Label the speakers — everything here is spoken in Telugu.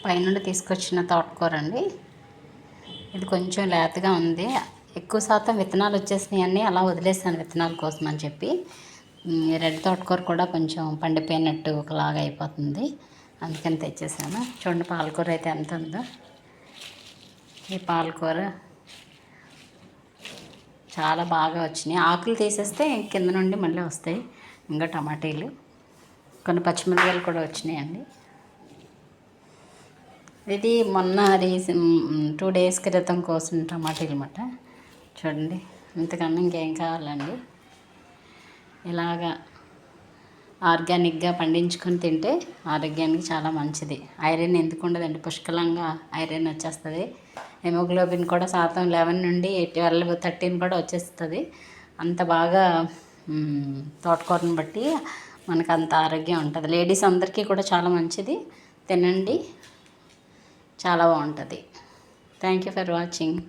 Speaker 1: పైనుండి తీసుకొచ్చిన తోటకూర అండి. ఇది కొంచెం లేతగా ఉంది. ఎక్కువ శాతం విత్తనాలు వచ్చేసినాయి అన్నీ, అలా వదిలేసాను విత్తనాల కోసం అని చెప్పి. రెడ్ తోటకూర కూడా కొంచెం పండిపోయినట్టు ఒకలాగా అయిపోతుంది, అందుకని తెచ్చేసాను. చూడండి పాలకూర అయితే ఎంత ఉందో. ఈ పాలకూర చాలా బాగా వచ్చినాయి. ఆకులు తీసేస్తే కింద నుండి మళ్ళీ వస్తాయి. ఇంకా టమాటీలు, కొన్ని పచ్చిమిరపకాయలు కూడా వచ్చినాయండి. ఇది మొన్న 2 డేస్ క్రితం కోసం టమాటీలు అన్నమాట. చూడండి, ఇంతకన్నా ఇంకేం కావాలండి. ఇలాగా ఆర్గానిక్గా పండించుకొని తింటే ఆరోగ్యానికి చాలా మంచిది. ఐరన్ ఎందుకు ఉండదండి, పుష్కలంగా ఐరన్ వచ్చేస్తుంది. హెమోగ్లోబిన్ కూడా శాతం 11 నుండి 12, 13 కూడా వచ్చేస్తుంది. అంత బాగా తోటకూరను బట్టి మనకు అంత ఆరోగ్యం ఉంటుంది. లేడీస్ అందరికీ కూడా చాలా మంచిది, తినండి, చాలా బాగుంటుంది. Thank you for watching.